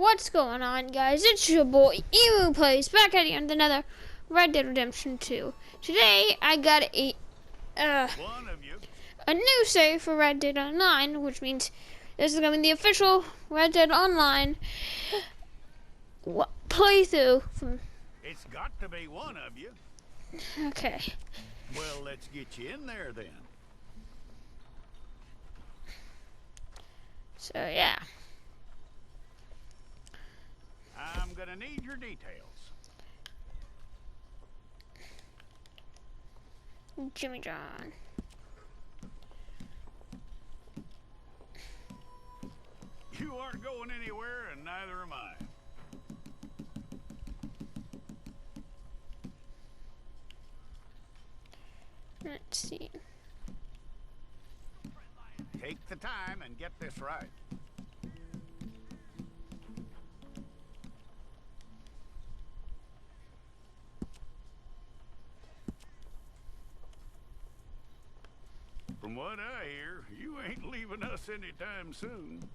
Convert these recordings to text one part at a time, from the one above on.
What's going on, guys? It's your boy Emu Plays back at you with another Red Dead Redemption 2. Today I got a new save for Red Dead Online, which means this is gonna be the official Red Dead Online playthrough. It's got to be one of you. Okay. Well, let's get you in there then. So yeah. I'm gonna need your details. Jimmy John. You aren't going anywhere, and neither am I. Let's see. Take the time and get this right. From what I hear, you ain't leaving us anytime soon.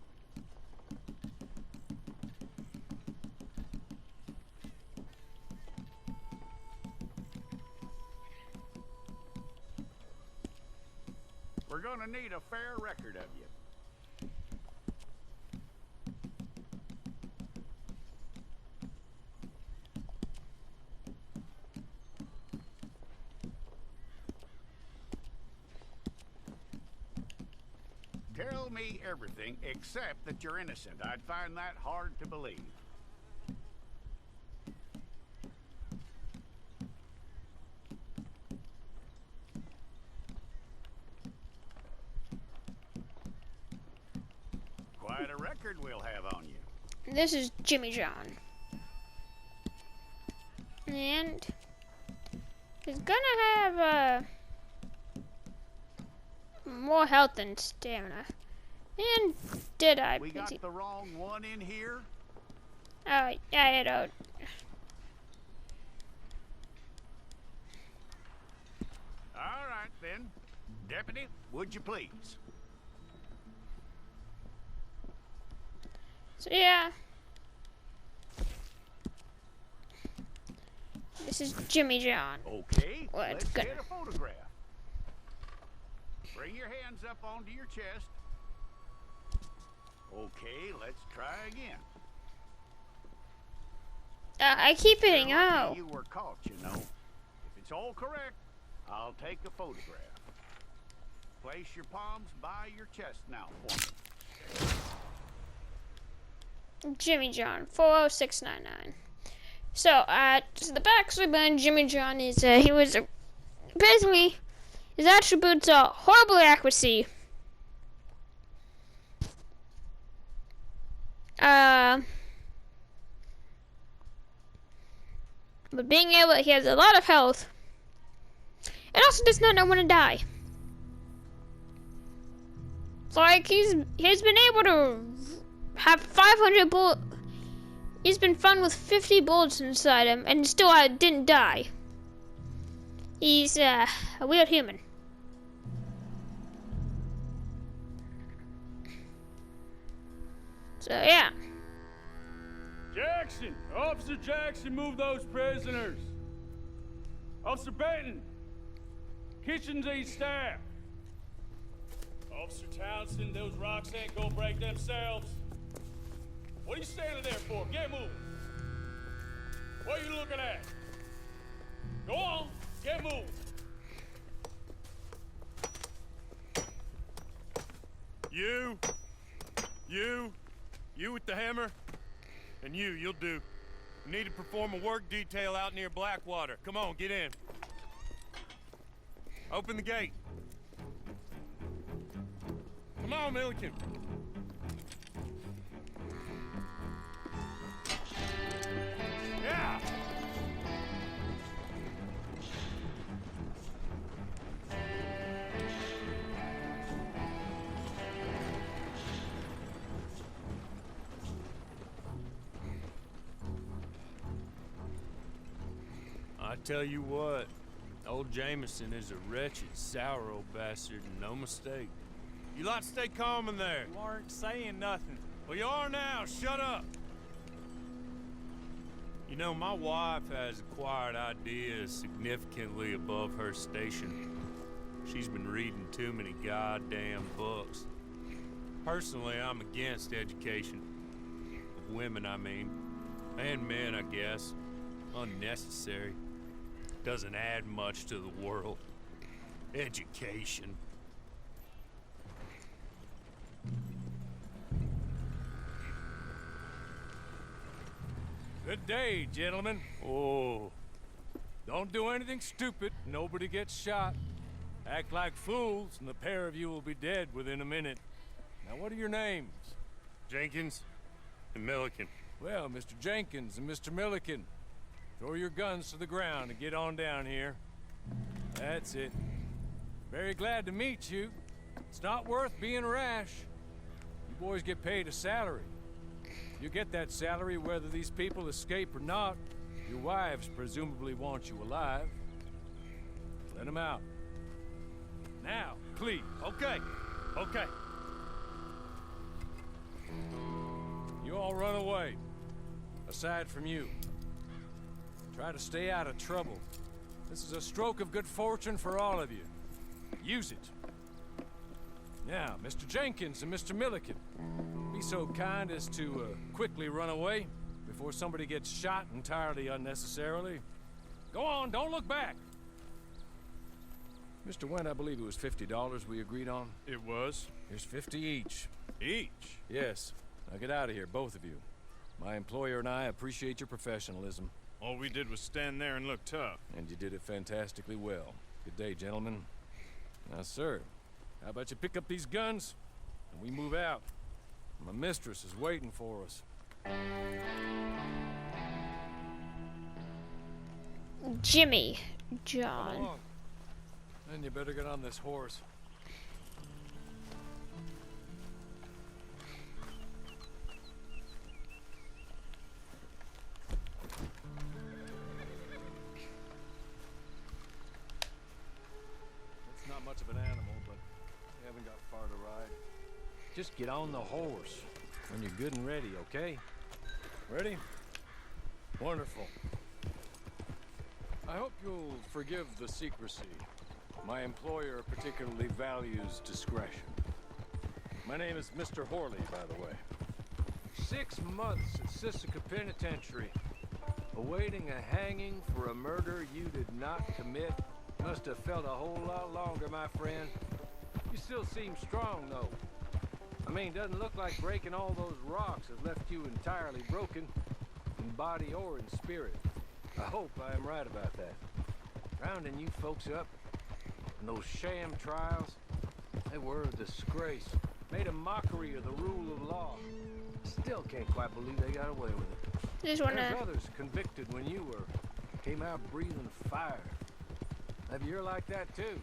We're gonna need a fair record of you. Tell me everything except that you're innocent. I'd find that hard to believe. Quite a record we'll have on you. This is Jimmy John. And he's gonna have more health than stamina. And did I? We got the wrong one in here? Oh, yeah, I don't. All right, then. Deputy, would you please? So, yeah. This is Jimmy John. Okay, Well, let's good. get a photograph. Bring your hands up onto your chest. Okay, let's try again. I keep hitting You're lucky O. You were caught, you know. If it's all correct, I'll take a photograph. Place your palms by your chest now for me. Jimmy John, 40699. So, so the backstory behind Jimmy John is, he was, basically, his attributes are horrible accuracy, but being able, he has a lot of health, and also does not know when to die. So, like, he's been able to have 500 bullets. He's been found with 50 bullets inside him, and still didn't die. He's a weird human. So yeah. Jackson! Officer Jackson, move those prisoners! Officer Benton! Kitchens aid staff! Officer Townsend, those rocks ain't gonna break themselves. What are you standing there for? Get moving! What are you looking at? Go on, get moving! You with the hammer? And you'll do. We need to perform a work detail out near Blackwater. Come on, get in. Open the gate. Come on, Milliken. Yeah! I tell you what, old Jameson is a wretched, sour old bastard, and no mistake. You lot stay calm in there. You aren't saying nothing. Well, you are now. Shut up. You know, my wife has acquired ideas significantly above her station. She's been reading too many goddamn books. Personally, I'm against education. Of women, I mean. And men, I guess. Unnecessary. Doesn't add much to the world. Education. Good day, gentlemen. Oh, Don't do anything stupid. Nobody gets shot. Act like fools, and the pair of you will be dead within a minute. Now, what are your names? Jenkins and Milliken. Well, Mr. Jenkins and Mr. Milliken, throw your guns to the ground and get on down here. That's it. Very glad to meet you. It's not worth being rash. You boys get paid a salary. You get that salary whether these people escape or not. Your wives presumably want you alive. Let them out. Now, please. Okay, okay. You all run away. Aside from you. Try to stay out of trouble. This is a stroke of good fortune for all of you. Use it. Now, Mr. Jenkins and Mr. Milliken, be so kind as to quickly run away before somebody gets shot entirely unnecessarily. Go on, don't look back. Mr. Went, I believe it was $50 we agreed on. It was. Here's 50 each. Each? Yes. Now get out of here, both of you. My employer and I appreciate your professionalism. All we did was stand there and look tough. And you did it fantastically well. Good day, gentlemen. Now, sir, how about you pick up these guns and we move out? My mistress is waiting for us. Jimmy. Come John. along. Then you better get on this horse. It's not much of an animal, but we haven't got far to ride. Just get on the horse when you're good and ready, okay? Ready? Wonderful. I hope you'll forgive the secrecy. My employer particularly values discretion. My name is Mr. Horley, by the way. 6 months at Sisika Penitentiary, awaiting a hanging for a murder you did not commit. Must have felt a whole lot longer, my friend. You still seem strong, though. I mean, doesn't look like breaking all those rocks has left you entirely broken, in body or in spirit. I hope I am right about that. Rounding you folks up, and those sham trials, they were a disgrace. Made a mockery of the rule of law. Still can't quite believe they got away with it. Just There's wanna. others convicted when you were. Came out breathing fire. Maybe you're like that too.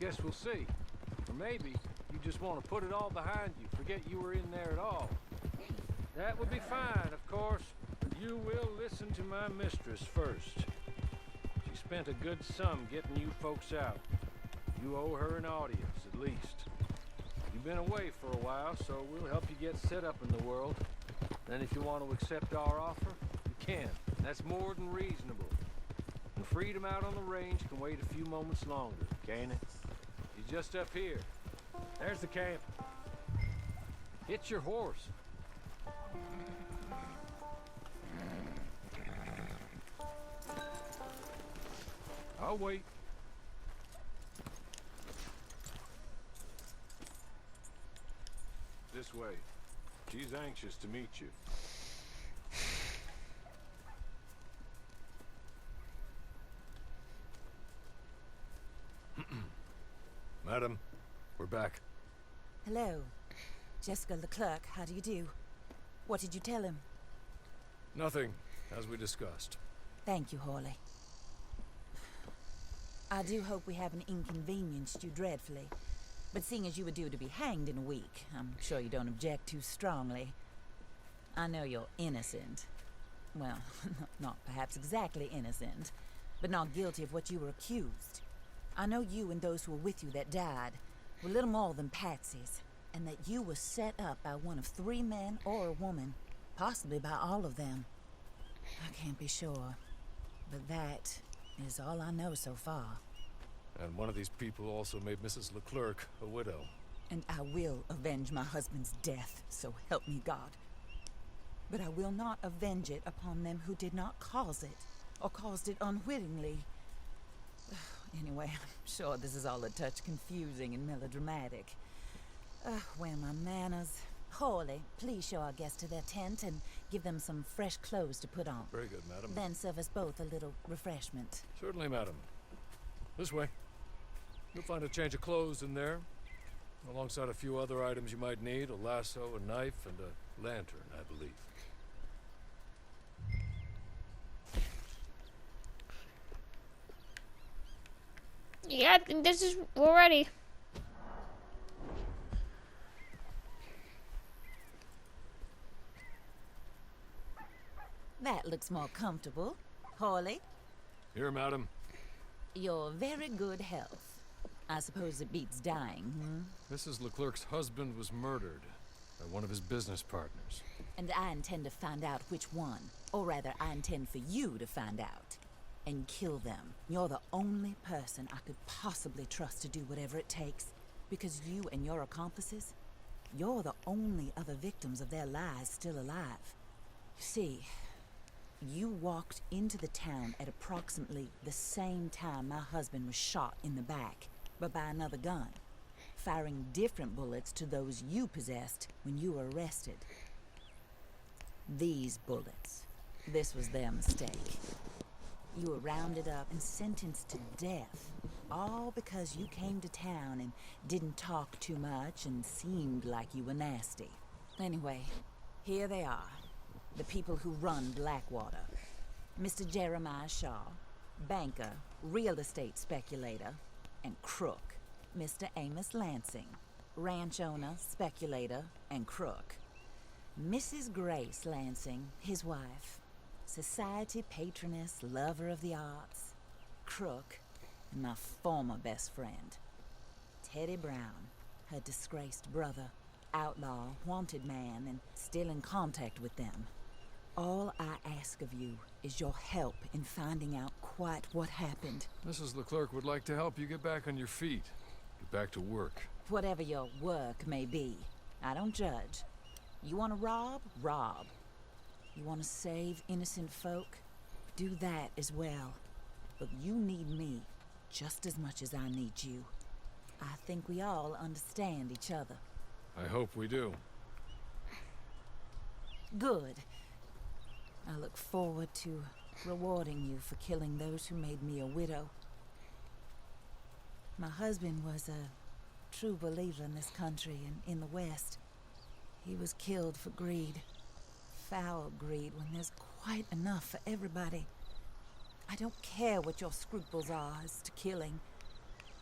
Guess we'll see. Or maybe you just want to put it all behind you, forget you were in there at all. That would be fine, of course, but you will listen to my mistress first. She spent a good sum getting you folks out. You owe her an audience, at least. You've been away for a while, so we'll help you get set up in the world. Then if you want to accept our offer, you can. That's more than reasonable. And freedom out on the range can wait a few moments longer, can't it? He's just up here. There's the camp. Hit your horse. I'll wait. This way. She's anxious to meet you. Madam, we're back. Hello. Jessica Leclerc, how do you do? What did you tell him? Nothing, as we discussed. Thank you, Horley. I do hope we haven't inconvenienced you dreadfully. But seeing as you were due to be hanged in a week, I'm sure you don't object too strongly. I know you're innocent. Well, not perhaps exactly innocent, but not guilty of what you were accused. I know you and those who were with you that died were little more than patsies, and that you were set up by one of 3 men or a woman, possibly by all of them. I can't be sure. But that is all I know so far. And one of these people also made Mrs. Leclerc a widow. And I will avenge my husband's death, so help me God. But I will not avenge it upon them who did not cause it, or caused it unwittingly. Anyway, I'm sure this is all a touch confusing and melodramatic. Where are my manners? Hawley, please show our guests to their tent and give them some fresh clothes to put on. Very good, madam. Then serve us both a little refreshment. Certainly, madam. This way. You'll find a change of clothes in there, alongside a few other items you might need, a lasso, a knife, and a lantern, I believe. Yeah, I think we're ready. That looks more comfortable. Hawley, Here, madam. your very good health. I suppose it beats dying, Mrs. Leclerc's husband was murdered by one of his business partners. And I intend to find out which one. Or rather, I intend for you to find out. And kill them. You're the only person I could possibly trust to do whatever it takes. Because you and your accomplices, you're the only other victims of their lies still alive. You see, you walked into the town at approximately the same time my husband was shot in the back, but by another gun, firing different bullets to those you possessed when you were arrested. These bullets, this was their mistake. You were rounded up and sentenced to death, all because you came to town and didn't talk too much and seemed like you were nasty. Anyway, here they are, the people who run Blackwater. Mr. Jeremiah Shaw, banker, real estate speculator, and crook. Mr. Amos Lansing, ranch owner, speculator, and crook. Mrs. Grace Lansing, his wife, society patroness, lover of the arts, crook, and my former best friend. Teddy Brown, her disgraced brother, outlaw, wanted man, and still in contact with them. All I ask of you is your help in finding out quite what happened. Mrs. Leclerc would like to help you get back on your feet. Get back to work. Whatever your work may be, I don't judge. You want to rob? Rob. You want to save innocent folk? Do that as well. But you need me just as much as I need you. I think we all understand each other. I hope we do. Good. I look forward to rewarding you for killing those who made me a widow. My husband was a true believer in this country and in the West. He was killed for greed. Foul greed when there's quite enough for everybody. I don't care what your scruples are as to killing.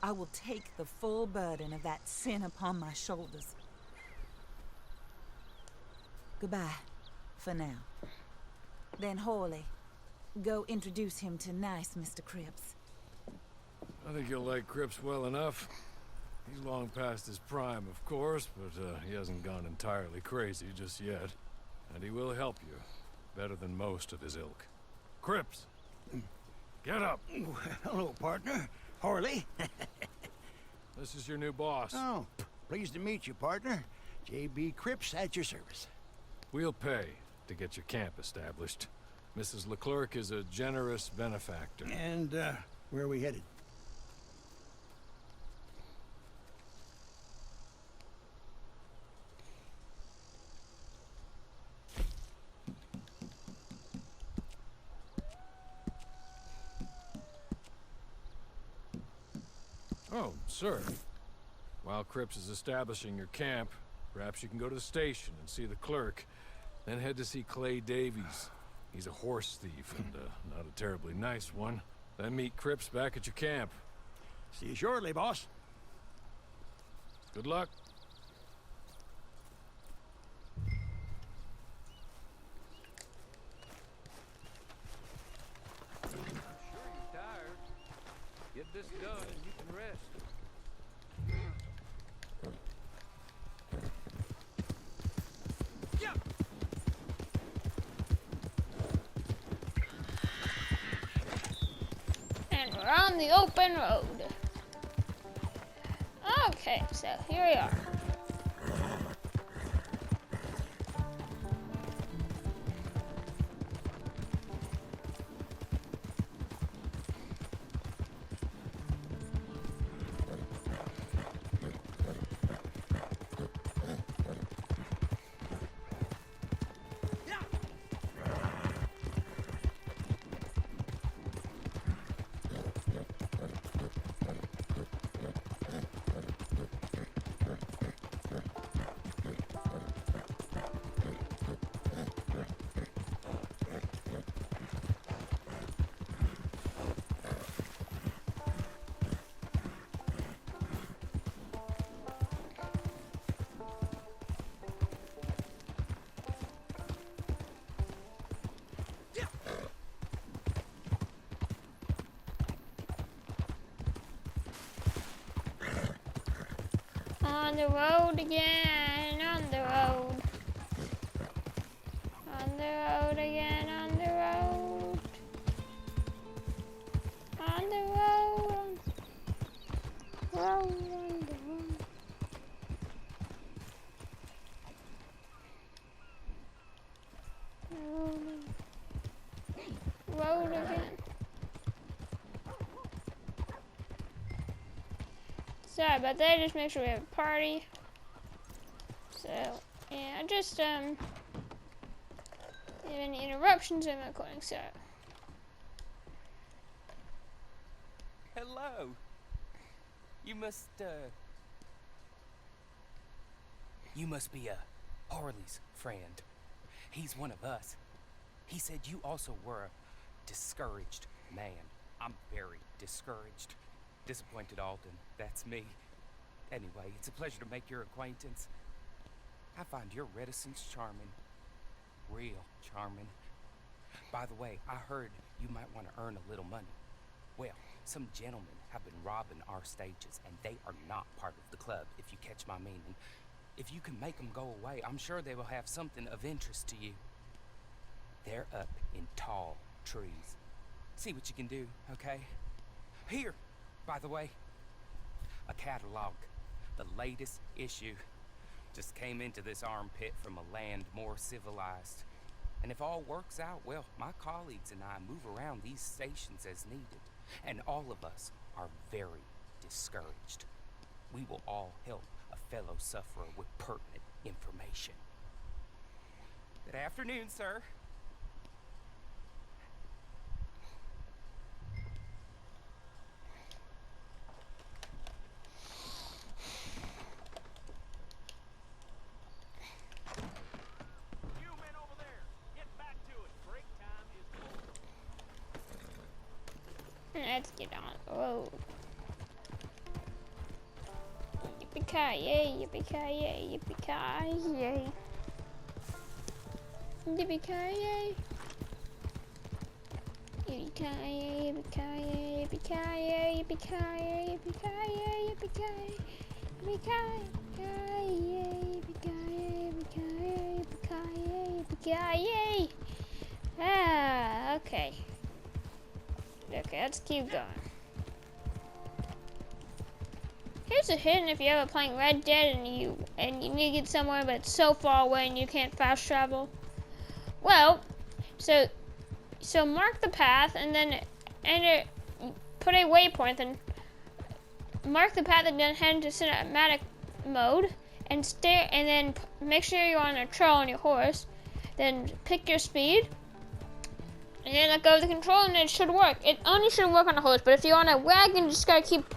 I will take the full burden of that sin upon my shoulders. Goodbye, for now. Then Hawley, go introduce him to nice Mr. Cripps. I think you'll like Cripps well enough. He's long past his prime, of course, but he hasn't gone entirely crazy just yet. And he will help you, better than most of his ilk. Cripps! Get up! Hello, partner. Harley. This is your new boss. Oh, pleased to meet you, partner. J.B. Cripps at your service. We'll pay to get your camp established. Mrs. Leclerc is a generous benefactor. And, where are we headed? Oh, sir. While Cripps is establishing your camp, perhaps you can go to the station and see the clerk. Then head to see Clay Davies. He's a horse thief, and not a terribly nice one. Then meet Cripps back at your camp. See you shortly, boss. Good luck. I'm sure you're tired. Get this done and you can rest. We're on the open road. Okay, so here we are. On the road again, on the road. On the road again, on the road. On the road. Road, on the road. Road again. Sorry about that, just make sure we have a party. So, yeah, just, any interruptions in my recording, so. Hello. You must be Harley's friend. He's one of us. He said you also were a discouraged man. I'm very discouraged. Disappointed Alden, that's me. Anyway, it's a pleasure to make your acquaintance. I find your reticence charming. Real charming. By the way, I heard you might want to earn a little money. Well, some gentlemen have been robbing our stages, and they are not part of the club, if you catch my meaning. If you can make them go away, I'm sure they will have something of interest to you. They're up in tall trees. See what you can do, okay? Here! By the way, a catalog, the latest issue, just came into this armpit from a land more civilized. And if all works out, well, my colleagues and I move around these stations as needed. And all of us are very discouraged. We will all help a fellow sufferer with pertinent information. Good afternoon, sir. Let's get on the road. Yippee-ki-yay, yippee-ki-yay, yippee-ki-yay. Yippee-ki-yay. Yippee-ki-yay, yippee-ki-yay, yippee-ki-yay, yippee-ki-yay, yippee-ki-yay, yippee-ki-yay, yippee-ki-yay, yippee-ki-yay, yippee-ki-yay, yippee-ki-yay. Ah, okay. Okay, let's keep going. Here's a hidden if you're ever playing Red Dead and you need to get somewhere but it's so far away and you can't fast travel. Well, so mark the path and then put a waypoint and mark the path and then head into cinematic mode and stare and then make sure you're on a trail on your horse. Then pick your speed. And then let go of the control and it should work. It only should work on a horse, but if you're on a wagon, you just gotta keep,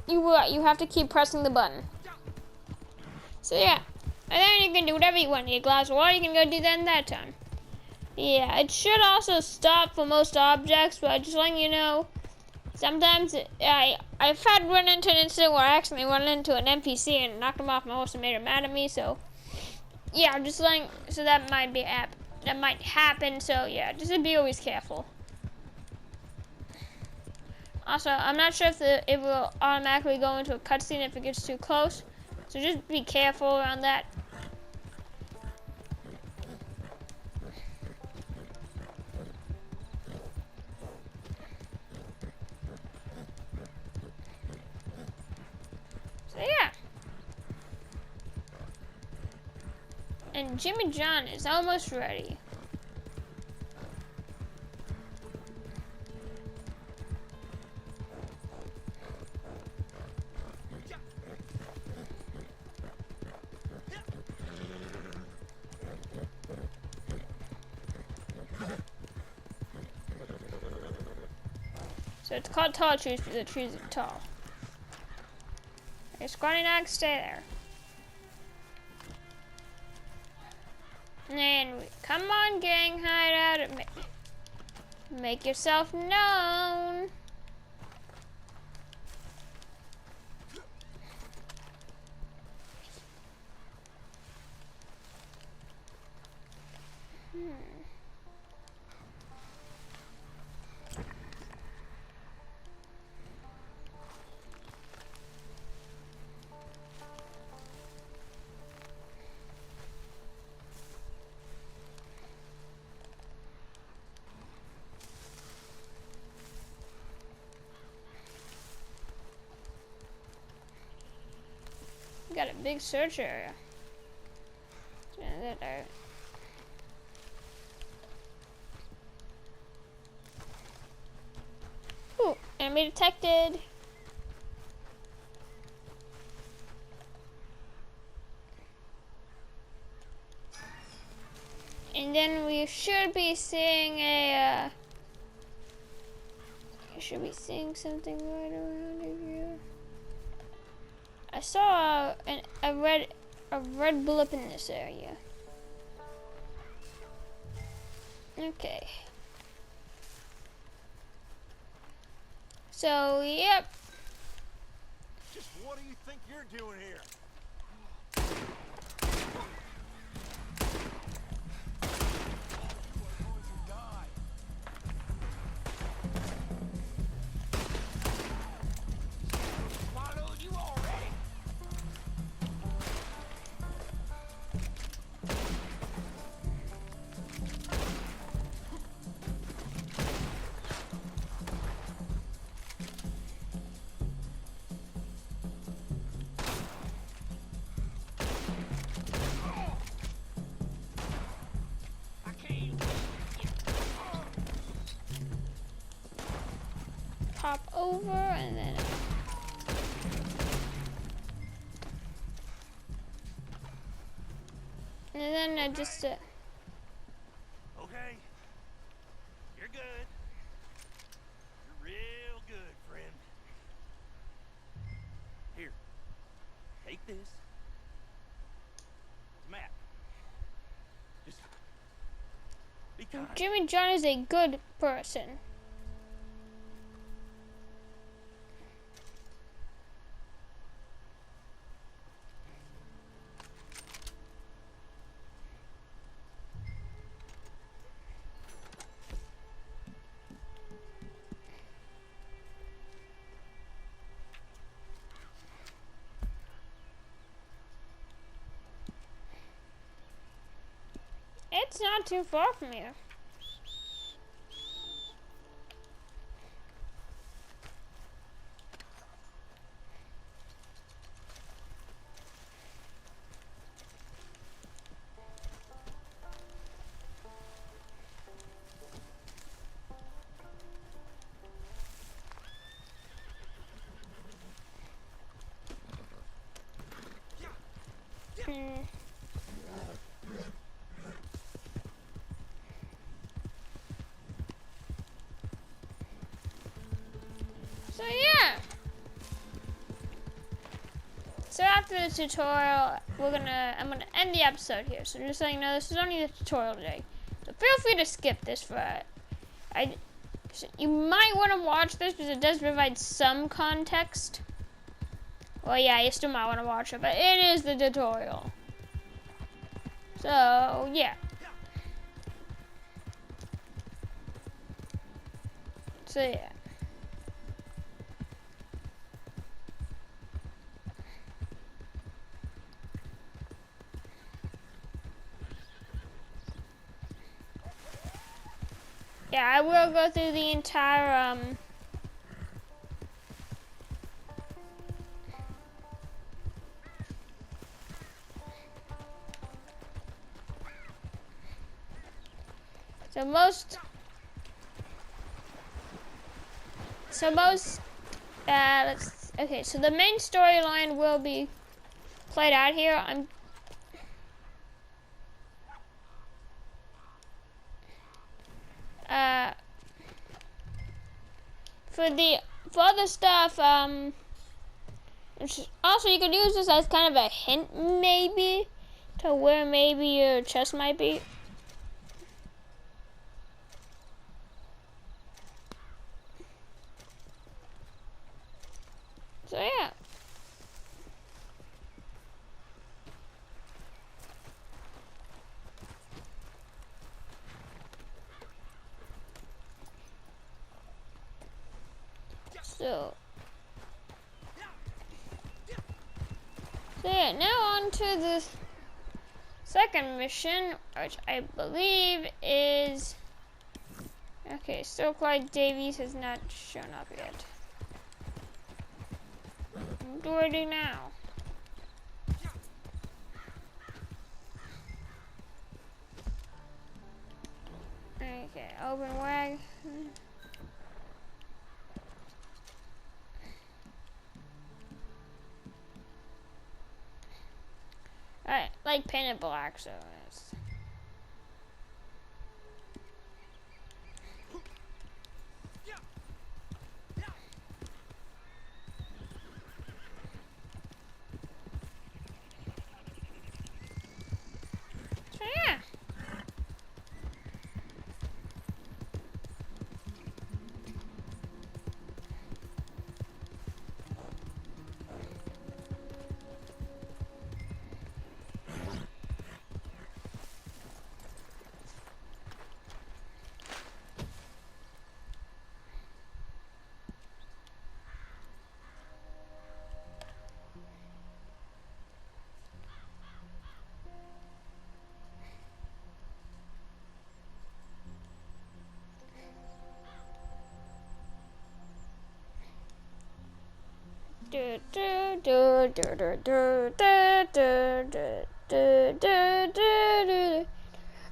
you have to keep pressing the button. So yeah, and then you can do whatever you want. You get a glass of water, you can go do that in that time. Yeah, it should also stop for most objects, but just letting you know, sometimes I've had run into an incident where I accidentally run into an NPC and knocked him off my horse and made him mad at me, so yeah, I'm just letting, so that might be that might happen, so yeah, just be always careful. Also, I'm not sure if it will automatically go into a cutscene if it gets too close, so just be careful around that. And Jimmy John is almost ready. So it's called tall trees because the trees are tall. Okay, Squatty Dog, stay there. And come on, gang, hide out. Make yourself known. Got a big search area. Ooh, enemy detected. And then we should be seeing a. Should be seeing something right around here. I saw a red blip in this area. Okay. So, yep. Just what do you think you're doing here? Hop over and then. And then I just. Okay. You're good. You're real good, friend. Here. Take this. Matt. Just be kind. Jimmy John is a good person. It's not too far from here. So yeah. So after the tutorial, I'm gonna end the episode here. So just so you know, this is only the tutorial today. So feel free to skip this for you might want to watch this because it does provide some context. Well, yeah, you still might want to watch it, but it is the tutorial. So yeah. So yeah. Yeah, I will go through the entire, So most okay, so the main storyline will be played out here. For other stuff, also you could use this as kind of a hint maybe to where maybe your chest might be. So yeah. So yeah, now on to the second mission, which I believe is... Okay, so Clyde Davies has not shown up yet. What do I do now? Okay, open wag. Alright, like painted black, so it's... So yeah.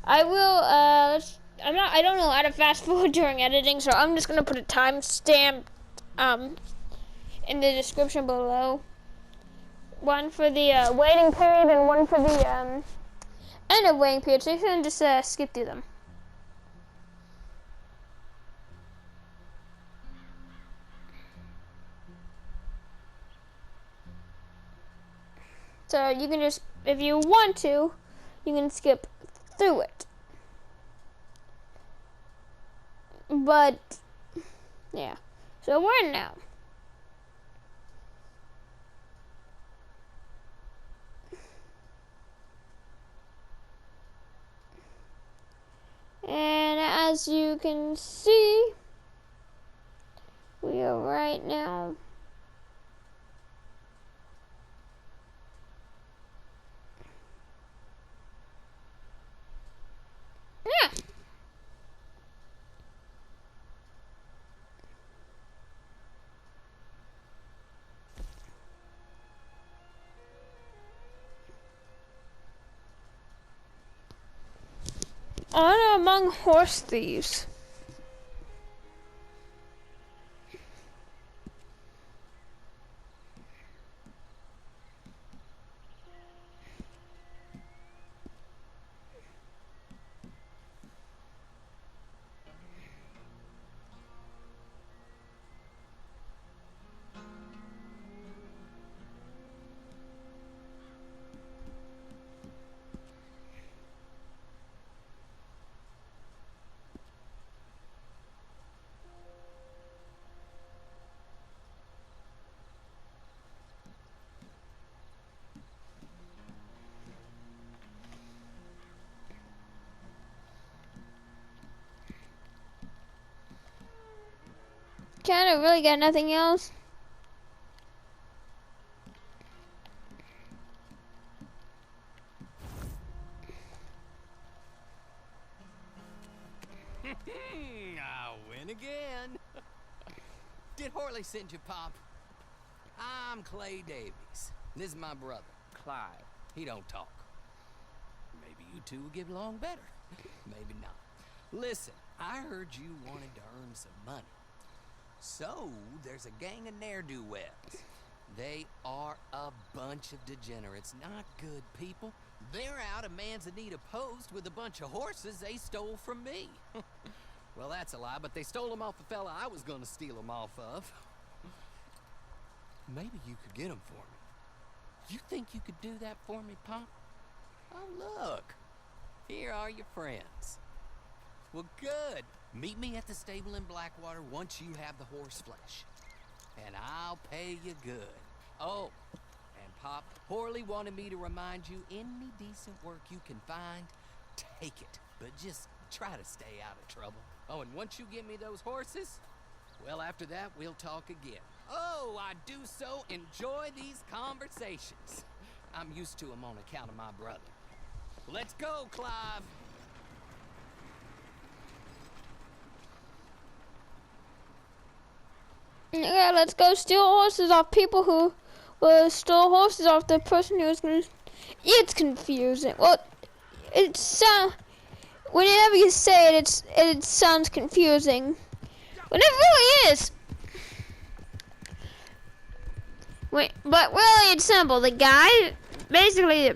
I will, I don't know how to fast forward during editing, so I'm just gonna put a timestamp, in the description below. One for the, waiting period and one for the, end of waiting period, so you can just, skip through them. So you can just, if you want to, you can skip through it. But, yeah. So we're in now. And as you can see, we are right now. Yeah. Honor among horse thieves. Kind of really got nothing else. I win again. Did Horley send you, Pop? I'm Clay Davies. This is my brother, Clyde. He don't talk. Maybe you two will get along better. Maybe not. Listen, I heard you wanted to earn some money. So, there's a gang of ne'er-do-wells. They are a bunch of degenerates, not good people. They're out of Manzanita Post with a bunch of horses they stole from me. Well, that's a lie, but they stole them off the fella I was gonna steal them off of. Maybe you could get them for me. You think you could do that for me, Pop? Oh, look. Here are your friends. Well, good. Meet me at the stable in Blackwater once you have the horse flesh. And I'll pay you good. Oh, and Pop, Horley wanted me to remind you, any decent work you can find, take it. But just try to stay out of trouble. Oh, and once you give me those horses, well, after that, we'll talk again. Oh, I do so enjoy these conversations. I'm used to them on account of my brother. Let's go, Clive. Yeah, let's go steal horses off people who stole horses off the person who was gonna. It's confusing. Well, whenever you say it, it sounds confusing. But it really is. Wait, but really, it's simple. The guy, basically,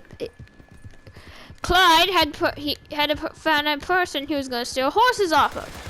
Clyde had found a person he was gonna steal horses off of.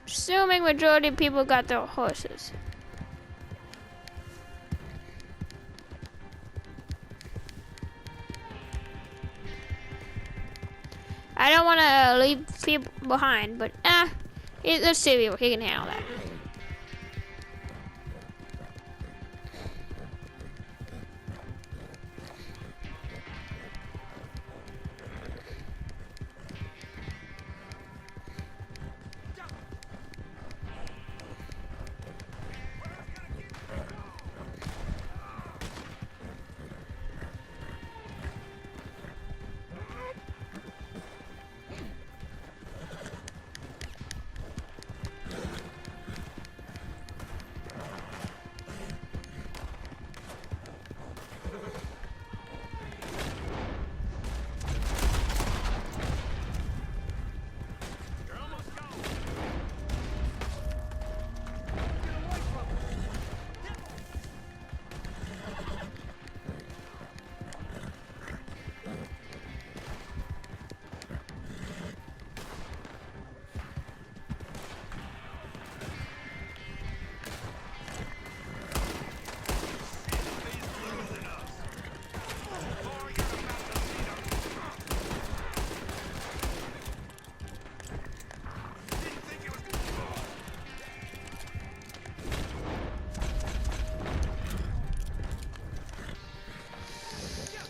Assuming majority of people got their horses. I don't want to leave people behind, but let's see if he can handle that.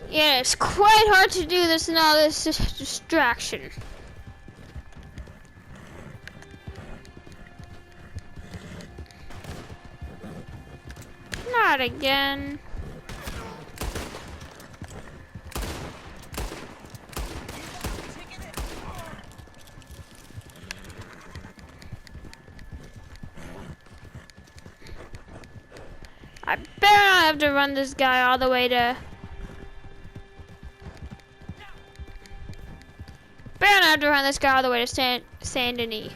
Yeah, it's quite hard to do this and all this distraction. Not again. I better not have to run this guy all the way to... Better not have to run this guy all the way to Saint Denis.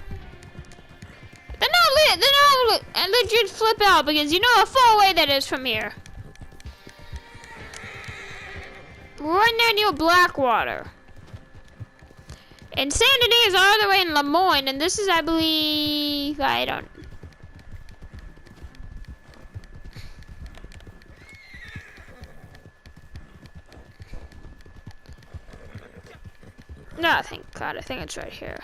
They're not legit flip out because you know how far away that is from here. right near Blackwater. And Saint Denis is all the way in Lemoyne, and this is, I believe, I don't. No, thank God, I think it's right here.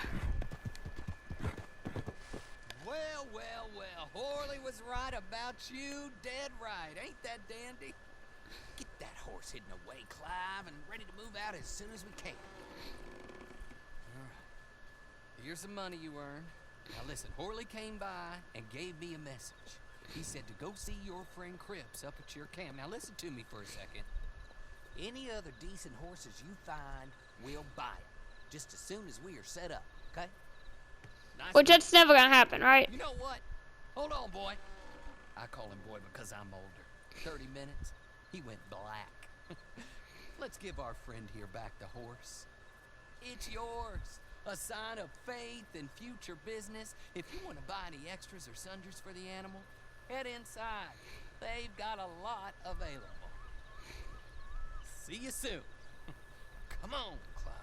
Well, well, well. Horley was right about you. Dead right. Ain't that dandy? Get that horse hidden away, Clive, and ready to move out as soon as we can. All right. Here's some money you earned. Now listen, Horley came by and gave me a message. He said to go see your friend Cripps up at your camp. Now listen to me for a second. Any other decent horses you find, we'll buy them. Just as soon as we are set up, okay? Nice. Which that's never gonna happen, right? You know what? Hold on, boy. I call him boy because I'm older. 30 minutes, he went black. Let's give our friend here back the horse. It's yours. A sign of faith and future business. If you want to buy any extras or sundries for the animal, head inside. They've got a lot available. See you soon. Come on, Clive.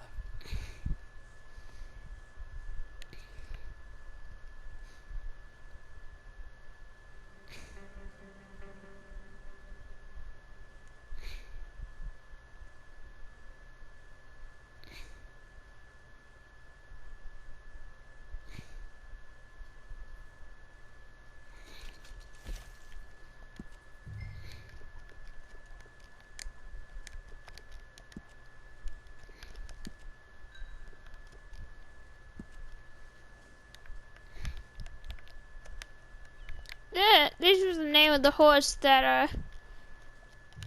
Yeah, this was the name of the horse that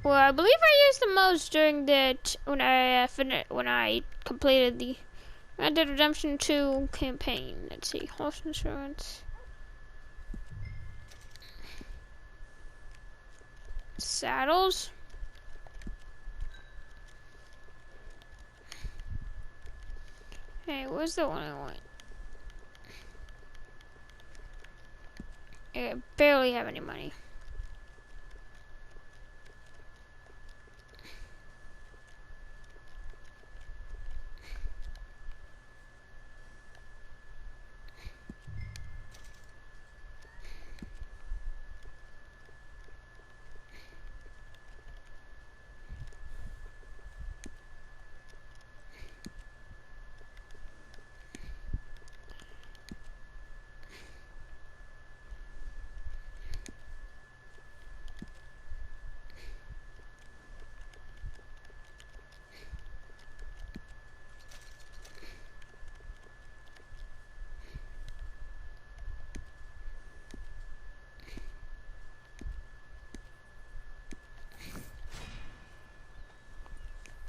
well, I believe I used the most during the when I completed the Red Dead Redemption 2 campaign. Let's see, horse insurance, saddles. Hey, where's the one I want? I barely have any money.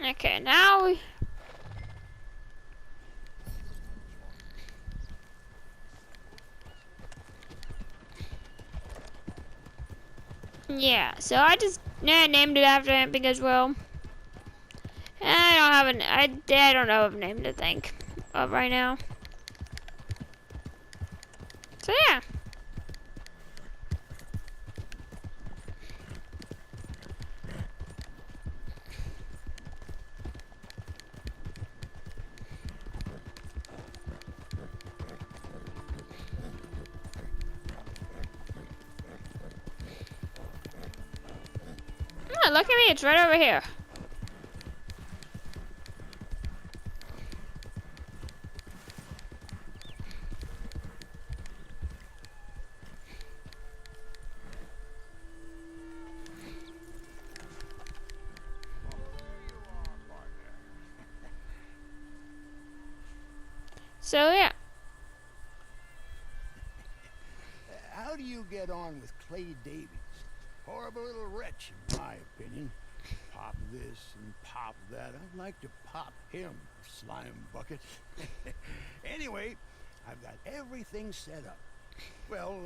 Okay, now we... Yeah, so I just named it after him because, well, I don't know of a name to think of right now. So yeah. Oh, look at me, it's right over here. So yeah. How do you get on with Clay Davies? Horrible little wretch, in my opinion. Pop this and pop that. I'd like to pop him, slime bucket. Anyway, I've got everything set up. Well,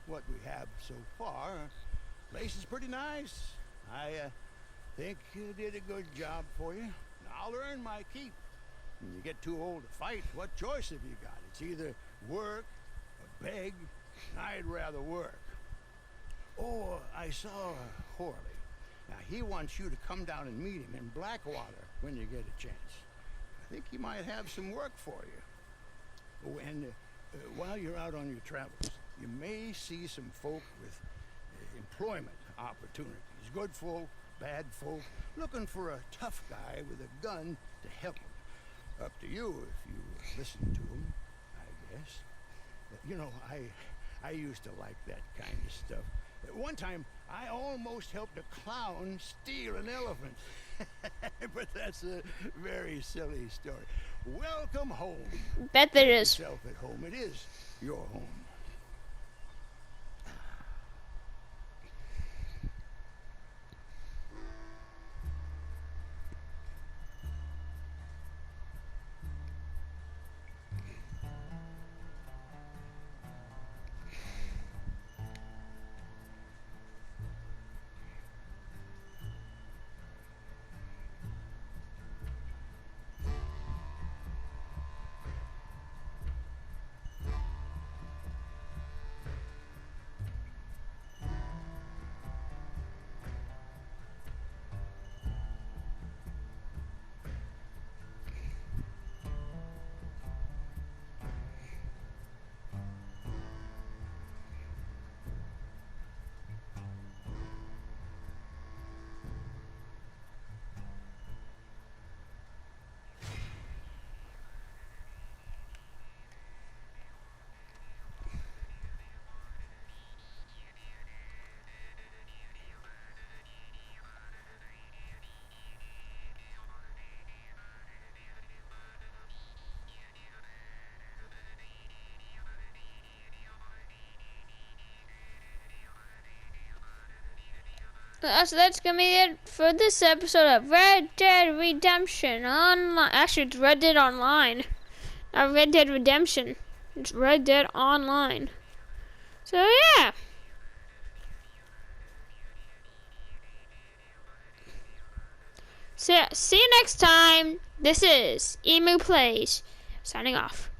what we have so far, place is pretty nice. I think you did a good job for you. I'll earn my keep. When you get too old to fight, what choice have you got? It's either work or beg. I'd rather work. Oh, I saw Horley. Now, he wants you to come down and meet him in Blackwater when you get a chance. I think he might have some work for you. Oh, and while you're out on your travels, you may see some folk with employment opportunities. Good folk, bad folk, looking for a tough guy with a gun to help them. Up to you if you listen to him, I guess. You know, I used to like that kind of stuff. One time, I almost helped a clown steal an elephant. But that's a very silly story. Welcome home. Bet there Make is. yourself at home. It is your home. So that's gonna be it for this episode of Red Dead Redemption Online. Actually, it's Red Dead Online. Not Red Dead Redemption. It's Red Dead Online. So yeah. See you next time. This is Emu Plays, signing off.